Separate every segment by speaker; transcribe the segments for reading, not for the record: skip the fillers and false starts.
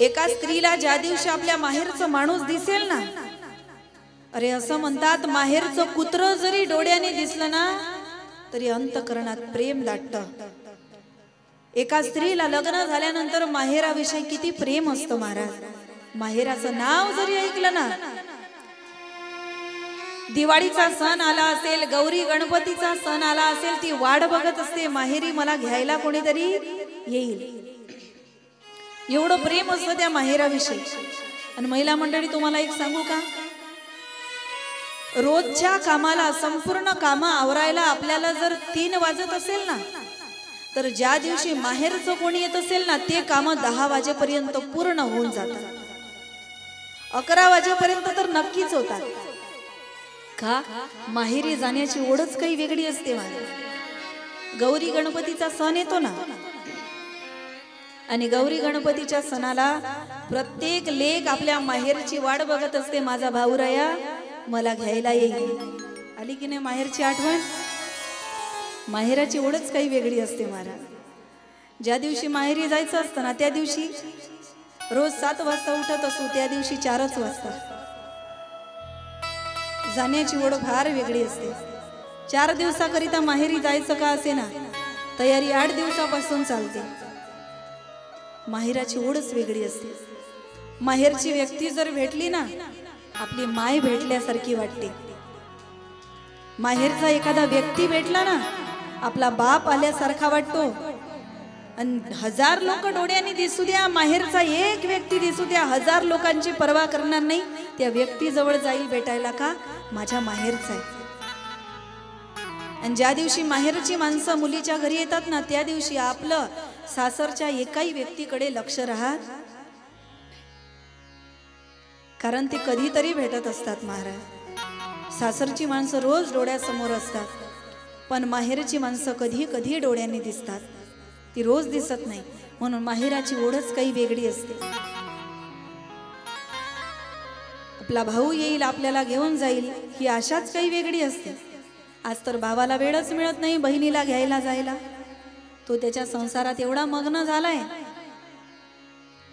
Speaker 1: एका स्त्रीला ज्या दिवशी आपल्या माहेरचं माणूस दिसेल ना, अरे असं म्हणतात माहेरचं कुत्र जरी डोळ्याने दिसलं ना तरी अंतकरणात प्रेम दाटतं. एका स्त्रीला लग्न झाल्यानंतर माहेराविषयी किती प्रेम असतं महाराज. माहेराचं नाव जरी ऐकलं ना, दिवाळीचा सण आला असेल, गौरी गणपतीचा सण आला असेल, ती वाट बघत असते माहेरी मला घ्यायला कोणीतरी येईल. एवढं प्रेम असतं त्या माहेराविषयी. आणि महिला मंडळी तुम्हाला एक सांगू का, रोजच्या कामाला संपूर्ण काम आवरायला आपल्याला जर 3 वाजत असेल ना, तर ज्या दिवशी माहेरचं कोणी येत असेल ना, ते काम 10 वाजेपर्यंत पूर्ण होऊन जातात. 11 वाजेपर्यंत तर नक्कीच होतात. का? माहेरी जाण्याची ओढच काही वेगळी असते महाराज. गौरी गणपतीचा सण येतो ना, आणि गौरी गणपतीच्या सणाला प्रत्येक लेक आपल्या माहेरची वाट बघत असते. माझा भाऊराया मला घ्यायला येईल. आली की नाही माहेरची आठवण? माहेराची ओढच काही वेगळी असते महाराज. ज्या दिवशी माहेरी जायचं असतं ना, त्या दिवशी रोज 7 वाजता उठत असू, त्या दिवशी 4च वाजता जाण्याची ओढ फार वेगळी असते. 4 दिवसाकरिता माहेरी जायचं का असे ना, तयारी 8 दिवसापासून चालते. माहेराची ओढच वेगळी असते. माहेरची व्यक्ती जर भेटली ना, आपली माय भेटल्यासारखी वाटते. माहेरचा एखादा व्यक्ती भेटला ना, आपला बाप आल्यासारखा वाटतो. आणि 1000 लोक डोळ्यांनी दिसू द्या, माहेरचा एक व्यक्ती दिसू द्या, 1000 लोकांची पर्वा करणार नाही. त्या व्यक्ती जवळ जाईल भेटायला, का माझ्या माहेरचा आहे. आणि ज्या दिवशी माहेरची माणसं मुलीच्या घरी येतात ना, त्या दिवशी आपलं सासरच्या एकाही व्यक्तीकडे लक्ष राहत, कारण ते कधीतरी भेटत असतात महाराज. सासरची माणसं रोज डोळ्यासमोर असतात, पण माहेरची माणसं कधी कधी डोळ्यांनी दिसतात, ती रोज दिसत नाही. म्हणून माहेराची ओढच काही वेगळी असते. आपला भाऊ येईल, आपल्याला घेऊन जाईल, ही आशाच काही वेगळी असते. आज तर भावाला वेळच मिळत नाही बहिणीला घ्यायला जायला. तो त्याच्या संसारात एवढा मग्न झालाय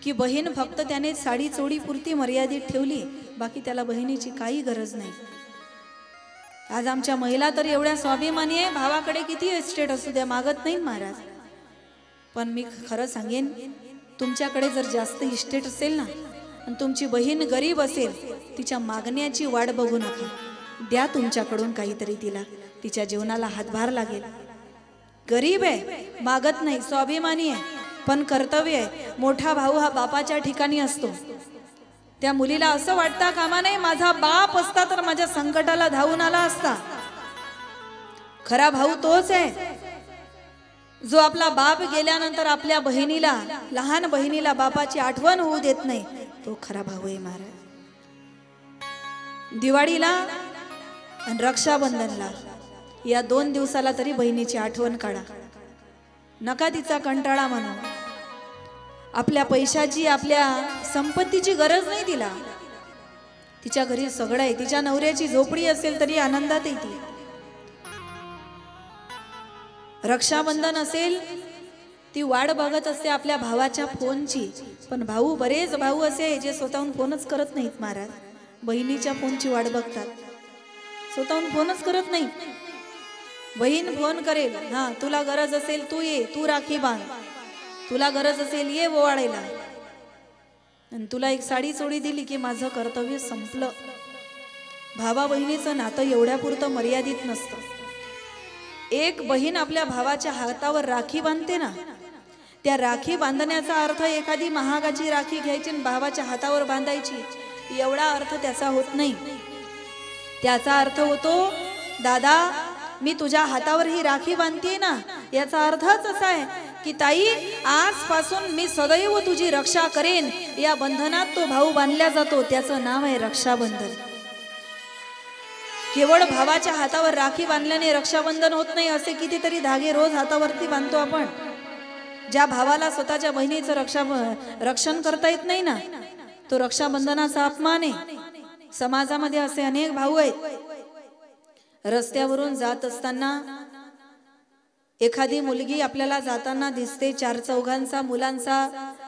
Speaker 1: की बहीण फक्त त्याने साडी चोडी पुरती मर्यादित ठेवली, बाकी त्याला बहिणीची काही गरज नाही. आज आमच्या महिला तर एवढ्या स्वाभिमानी आहे, भावाकडे किती एस्टेट असू द्या मागत नाही महाराज. पण मी खरं सांगेन, तुमच्याकडे जर जास्त इस्टेट असेल ना, आणि तुमची बहीण गरीब असेल, तिच्या मागण्याची वाट बघू नका. द्या तुमच्याकडून काहीतरी तिला, तिच्या जीवनाला हातभार लागेल. गरीब आहे, मागत नाही, स्वाभिमानी आहे, पण कर्तव्य आहे. मोठा भाऊ हा बापाच्या ठिकाणी असतो. त्या मुलीला असं वाटतं कामा नाही, माझा बाप असता तर माझ्या संकटाला धावून आला असता. खरा भाऊ तोच आहे जो आपला बाप गेल्यानंतर आपल्या बहिणीला, लहान बहिणीला बापाची आठवण होऊ देत नाही. तो खरा भाऊ आहे महाराज. दिवाळीला आणि रक्षाबंधनला या 2 दिवसाला तरी बहिणीची आठवण काढा. नका तिचा कंटाळा म्हणू. आपल्या पैशाची, आपल्या संपत्तीची गरज नाही तिला. तिच्या घरी सगळं आहे. तिच्या नवऱ्याची झोपडी असेल तरी आनंदात येते. रक्षाबंधन असेल, ती वाट बघत असते आपल्या भावाच्या फोनची. पण भाऊ, बरेच भाऊ असे जे स्वतःहून फोनच करत नाहीत महाराज. बहिणीच्या फोनची वाट बघतात, स्वतःहून फोनच करत नाही. बहीण फोन करेल, हा तुला गरज असेल तू ये, तू राखी बांध, तुला गरज असेल ये ओवाळायला, आणि तुला एक साडी चोडी दिली की माझं कर्तव्य संपलं. भावा बहिणीचं नातं एवढ्यापुरतं मर्यादित नसतं. एक बहीण आपल्या भावाच्या हातावर राखी बांधते ना, त्या राखी बांधण्याचा अर्थ एखादी महागाची राखी घ्यायची आणि भावाच्या हातावर बांधायची एवढा अर्थ त्याचा होत नाही. त्याचा अर्थ होतो, दादा मी तुझ्या हातावर ही राखी बांधते ना, याचा अर्थच असा आहे की ताई आजपासून मी सदैव तुझी रक्षा करेन. या बंधनात तो भाऊ बांधला जातो, त्याचं नाव आहे रक्षाबंधन. केवळ भावाच्या हातावर राखी बांधल्याने रक्षाबंधन होत नाही. असे कितीतरी धागे रोज हातावरती बांधतो आपण. ज्या भावाला स्वतःच्या बहिणीचं रक्षण करता येत नाही ना, तो रक्षाबंधनाचा अपमान आहे. समाजामध्ये असे अनेक भाऊ आहेत. रस्त्यावरून जात असताना एखादी मुलगी आपल्याला जाताना दिसते, चार चौघांचा मुलांचा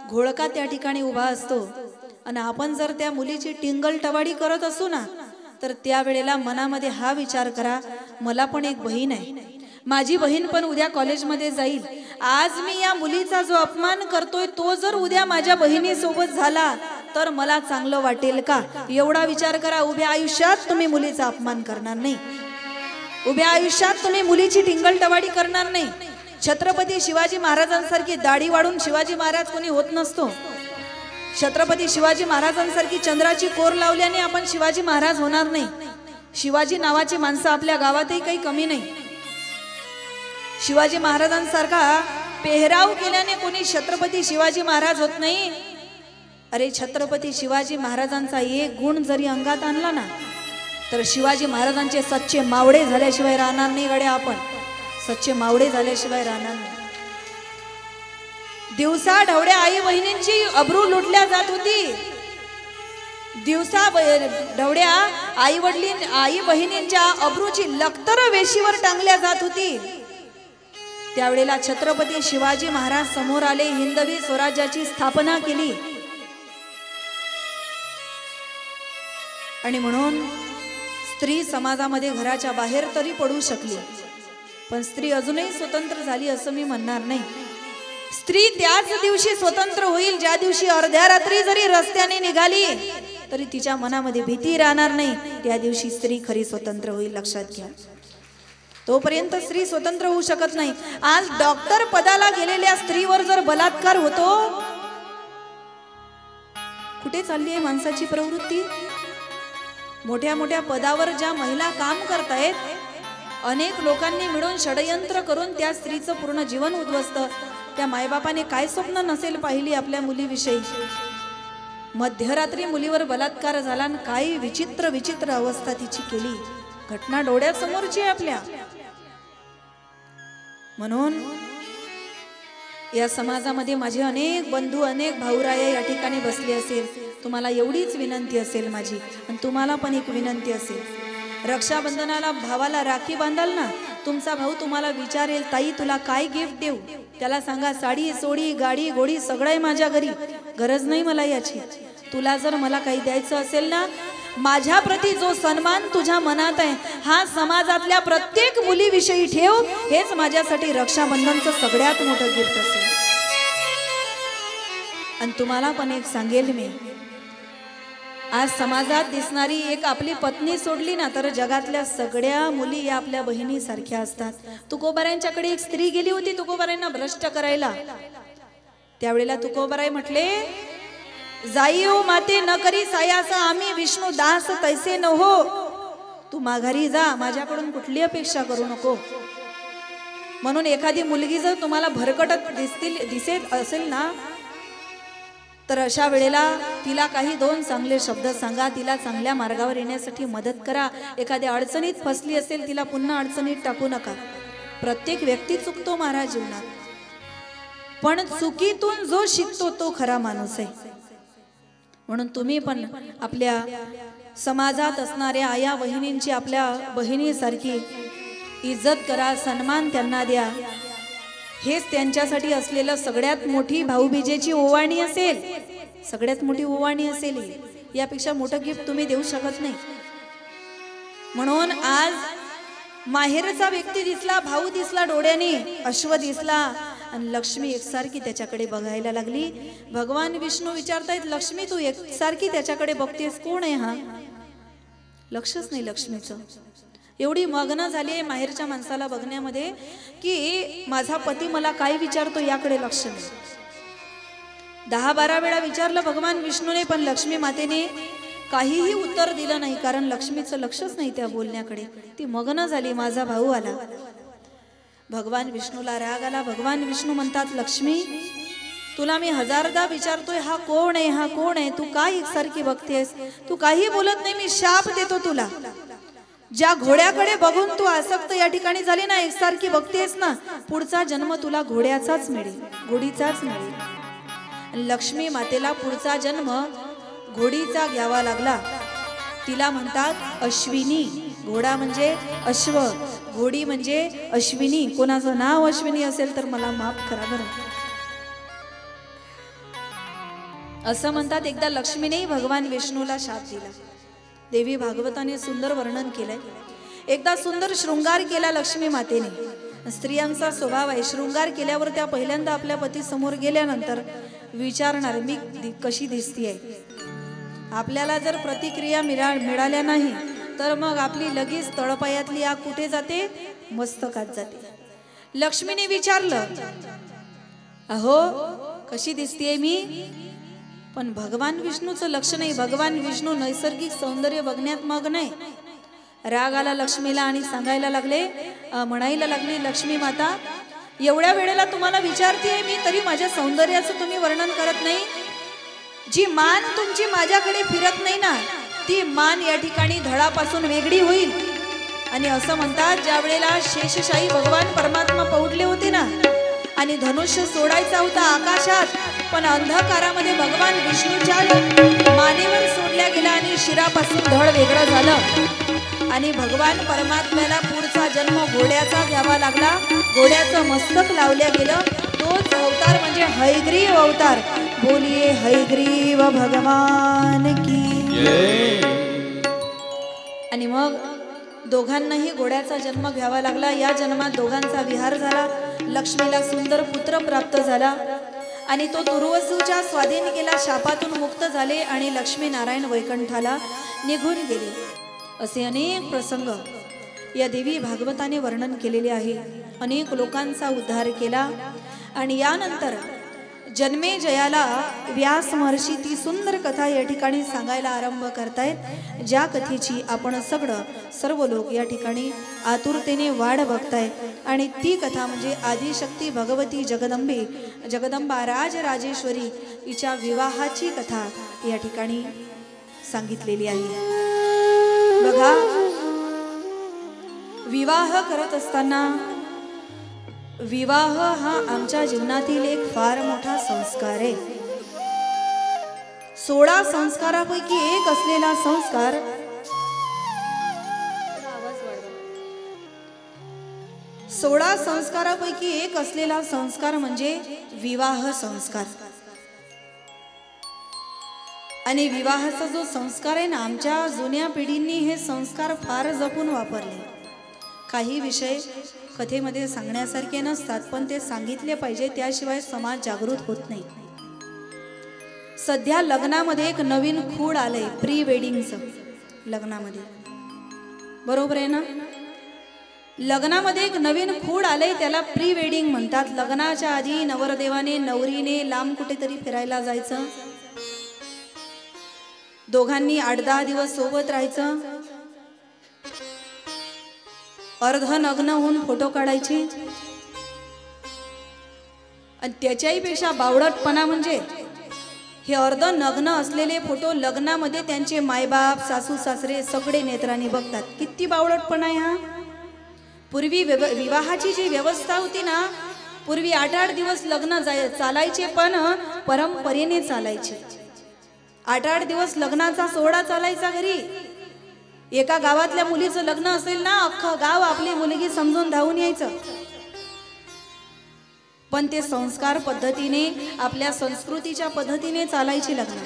Speaker 1: घोळका त्या ठिकाणी उभा असतो आणि आपण जर त्या मुलीची टिंगल टवाडी करत असू ना, तर त्यावेळेला मनामध्ये हा विचार करा, मला पण एक बहीण आहे, माझी बहीण पण उद्या कॉलेजमध्ये जाईल, आज मी या मुलीचा जो अपमान करतोय तो जर उद्या माझ्या बहिणीसोबत झाला तर मला चांगलं वाटेल का? एवढा विचार करा. उभ्या आयुष्यात तुम्ही मुलीचा अपमान करणार नाही, उभ्या आयुष्यात तुम्ही मुलीची टिंगल टवाडी करणार नाही. छत्रपती शिवाजी महाराजांसारखी दाढी वाढून शिवाजी महाराज कोणी होत नसतो. छत्रपती शिवाजी महाराजांसारखी चंद्राची कोर लावल्याने आपण शिवाजी महाराज होणार नाही. शिवाजी नावाची माणसं आपल्या गावातही काही कमी नाही. शिवाजी महाराजांसारखा पेहराव केल्याने कोणी छत्रपती शिवाजी महाराज होत नाही. अरे छत्रपती शिवाजी महाराजांचा एक गुण जरी अंगात आणला ना, तर शिवाजी महाराजांचे सच्चे मावळे झाल्याशिवाय राहणार नाही गड्या. आपण सच्चे मावळे झाल्याशिवाय राहणार नाही. दिवसा ढवड्या आई बहिणींची अब्रू लुटल्या जात होती. दिवसा ढवड्या आई बहिणींच्या अब्रूची लखतर वेशीवर टांगल्या जात होती. त्यावेळेला छत्रपती शिवाजी महाराज समोर आले, हिंदवी स्वराज्याची स्थापना केली. आणि म्हणून स्त्री समाजामध्ये घराच्या बाहेर तरी पडू शकली, पण स्त्री अजूनही स्वतंत्र झाली असं मी म्हणणार नाही. स्त्री त्याच दिवशी स्वतंत्र होईल ज्या दिवशी अर्ध्या रात्री जरी रस्त्याने निघाली तरी तिच्या मनामध्ये भीती राहणार नाही. त्या दिवशी स्त्री खरी स्वतंत्र होईल, लक्षात घ्या. तोपर्यंत स्त्री स्वतंत्र होऊ शकत नाही. आज डॉक्टर पदाला गेलेल्या स्त्रीवर जर बलात्कार होतो, कुठे चालली आहे माणसाची प्रवृत्ती? मोठ्या मोठ्या पदावर ज्या महिला काम करतायत, अनेक लोकांनी मिळून षडयंत्र करून त्या स्त्रीचं पूर्ण जीवन उद्ध्वस्त. त्या मायबापाने काय स्वप्न नसेल पाहिली आपल्या मुलीविषयी? मध्यरात्री मुलीवर बलात्कार झाला आणि काय विचित्र विचित्र अवस्था तिची केली. घटना डोळ्यासमोरची आहे आपल्या. म्हणून या समाजामध्ये माझे अनेक बंधू, अनेक भाऊराया या ठिकाणी बसले असेल. तुम्हाला एवढीच विनंती असेल माझी, आणि तुम्हाला पण एक विनंती असेल. रक्षाबंधनाला भावाला राखी बांधाल ना, तुमचा भाऊ तुम्हाला विचारेल, ताई तुला काय गिफ्ट देऊ? त्याला सांगा, साडी सोडी गाडी घोडी सगळं आहे माझ्या घरी, गरज नाही मला याची. तुला जर मला काही द्यायचं असेल ना, माझ्या प्रती जो सन्मान तुझ्या मनात आहे हा समाजातल्या प्रत्येक मुलीविषयी ठेव. हेच माझ्यासाठी रक्षाबंधनचं सगळ्यात मोठं गिफ्ट असेल. आणि तुम्हाला पण एक सांगेल मी, आज समाजात दिसणारी एक आपली पत्नी सोडली ना, तर जगातल्या सगळ्या मुली या आपल्या बहिणी सारख्या असतात. तुकोबारायांच्याकडे एक स्त्री गेली होती तुकोबारायांना भ्रष्ट करायला. त्यावेळेला तुकोबाराय म्हटले, जाई हो माते न करी सायासा, आम्ही विष्णू दास तैसे न हो. तू माघारी जा, माझ्याकडून कुठली अपेक्षा करू नको. म्हणून एखादी मुलगी जर तुम्हाला भरकटत दिसेल असेल ना, तर अशा वेळेला तिला काही दोन चांगले शब्द सांगा, तिला चांगल्या मार्गावर येण्यासाठी मदत करा. एखाद्या अडचणीत फसली असेल तिला पुन्हा अडचणीत टाकू नका. प्रत्येक व्यक्ती चुकतो महाराज जीवनात, पण चुकीतून जो शिकतो तो खरा माणूस आहे. म्हणून तुम्ही पण आपल्या समाजात असणाऱ्या आया बहिणींची आपल्या बहिणीसारखी इज्जत करा, सन्मान त्यांना द्या. हेच त्यांच्यासाठी असलेलं सगळ्यात मोठी भाऊबीजेची ओवाळणी असेल. सगळ्यात मोठी ओवाळणी असेल. यापेक्षा मोठं गिफ्ट तुम्ही देऊ शकत नाही. म्हणून आज माहेरचा व्यक्ती दिसला, भाऊ दिसला डोळ्याने, अश्व दिसला, आणि लक्ष्मी एकसारखी त्याच्याकडे बघायला लागली. भगवान विष्णू विचारतायत, लक्ष्मी तू एकसारखी त्याच्याकडे बघतेस, कोण आहे हा? लक्षच नाही लक्ष्मीचं. एवढी मग्न झाली आहे माहेरच्या माणसाला बघण्यामध्ये की माझा पती मला काय विचारतो याकडे लक्ष नाही. 10-12 वेळा विचारलं भगवान विष्णूने, पण लक्ष्मी मातेने काहीही उत्तर दिलं नाही, कारण लक्ष्मीचं लक्षच नाही त्या बोलण्याकडे. ती मग्न झाली. माझा भाऊ आला. भगवान विष्णूला राग आला. भगवान विष्णू म्हणतात, लक्ष्मी तुला मी 1000दा विचारतोय, हा कोण आहे, हा कोण आहे? तू काय एकसारखी बघतेस? तू काही बोलत नाही. मी शाप देतो तुला. ज्या घोड्याकडे बघून तू आसक्त या ठिकाणी झाली ना, एकसारखी बघतेस ना, पुढचा जन्म तुला घोड्याचाच मिळेल, घोडीचाच मिळेल. लक्ष्मी मातेला पुढचा जन्म घोडीचा घ्यावा लागला. तिला म्हणतात अश्विनी. घोडा म्हणजे अश्व, घोडी म्हणजे अश्विनी. कोणाचं नाव अश्विनी असेल तर मला माफ करा बरं. असं म्हणतात एकदा लक्ष्मीनेही भगवान विष्णूला शाप दिला. देवी भागवताने सुंदर वर्णन केलंय. एकदा सुंदर शृंगार केला लक्ष्मी मातेने. स्त्रियांचा स्वभाव आहे, शृंगार केल्यावर त्या पहिल्यांदा आपल्या पती समोर गेल्यानंतर विचारणार मी कशी दिसतीये. आपल्याला जर प्रतिक्रिया मिळाल्या नाही तर मग आपली लगेच तळपायातली आग कुठे जाते, मस्तकात जाते. लक्ष्मीने विचारलं, अहो कशी दिसतीये मी. पण भगवान विष्णूचं लक्ष नाही. भगवान विष्णू नैसर्गिक सौंदर्य बघण्यात मग नाही. राग आला लक्ष्मीला आणि सांगायला लागले, म्हणायला लागली, लक्ष्मी माता एवढ्या वेळेला तुम्हाला विचारतेय मी तरी माझ्या सौंदर्याचं तुम्ही वर्णन करत नाही. जी मान तुमची माझ्याकडे फिरत नाही ना, ती मान या ठिकाणी धडापासून वेगळी होईल. आणि असं म्हणतात ज्या वेळेला शेषशाही भगवान परमात्मा पौडले होते ना आणि धनुष्य सोडायचा होता आकाशात, पण अंधकारामध्ये भगवान विष्णूच्या मानेवर सोडल्या गेला आणि शिरापासून धड वेगळं झालं. आणि भगवान परमात्म्याला पुढचा जन्म घोड्याचा घ्यावा लागला. घोड्याचं मस्तक लावल्या गेलं. तोच अवतार म्हणजे हयग्रीव अवतार. बोलिये हयग्रीव भगवान की. आणि मग दोघांनाही घोड्याचा जन्म घ्यावा लागला. या जन्मात दोघांचा विहार झाला. लक्ष्मीला सुंदर पुत्र प्राप्त झाला आणि तो तुर्वसूच्या स्वाधीन गेला. शापातून मुक्त झाले आणि लक्ष्मी नारायण वैकुंठाला निघून गेले. असे अनेक प्रसंग या देवी भागवताने वर्णन केलेले आहे. अनेक लोकांचा उद्धार केला. आणि यानंतर जन्मेजयाला व्यास महर्षी ती सुंदर कथा या ठिकाणी सांगायला आरंभ करतायत, ज्या कथेची आपण सर्व लोक या ठिकाणी आतुरतेने वाट बघताय. आणि ती कथा म्हणजे आदिशक्ती भगवती जगदंबा राजराजेश्वरी हिच्या विवाहाची कथा या ठिकाणी सांगितलेली आहे. बघा, विवाह करत असताना विवाह हा आमच्या जीवनातील एक फार मोठा संस्कार आहे. 16 संस्कारापैकी एक असलेला संस्कार 16 संस्कारापैकी एक असलेला संस्कार म्हणजे विवाह संस्कार. आणि विवाहाचा जो संस्कार आहे ना, आमच्या जुन्या पिढींनी हे संस्कार फार जपून वापरले. काही विषय कथेमध्ये सांगण्यासारखे नसतात, पण ते सांगितले पाहिजे, त्याशिवाय समाज जागृत होत नाही. सध्या लग्नामध्ये एक नवीन खूण आलंय, प्री वेडिंगचं. लग्नामध्ये बरोबर आहे ना, लग्नामध्ये एक नवीन खूण आलंय, त्याला प्री वेडिंग म्हणतात. लग्नाच्या आधी नवरदेवाने नवरीने लांब कुठेतरी फिरायला जायचं. दोघांनी 8-10 दिवस सोबत राहायचं. अर्ध नग्न होऊन फोटो काढायचे. आणि त्याच्याही पेक्षा बावळटपणा म्हणजे हे अर्ध नग्न असलेले फोटो लग्नामध्ये त्यांचे मायबाप सासू सासरे सगळे नेत्रांनी बघतात. किती बावळटपणा आहे हा. पूर्वी विवाहाची जी व्यवस्था होती ना, पूर्वी 8-8 दिवस लग्न चालायचे, पण परंपरेने चालायचे. 8-8 दिवस लग्नाचा सोहळा चालायचा घरी. एका गावातल्या मुलीचं लग्न असेल ना, अख्खं गाव आपली मुलगी समजून धावून यायचं. पण ते संस्कार पद्धतीने, आपल्या संस्कृतीच्या पद्धतीने चालायची लग्न.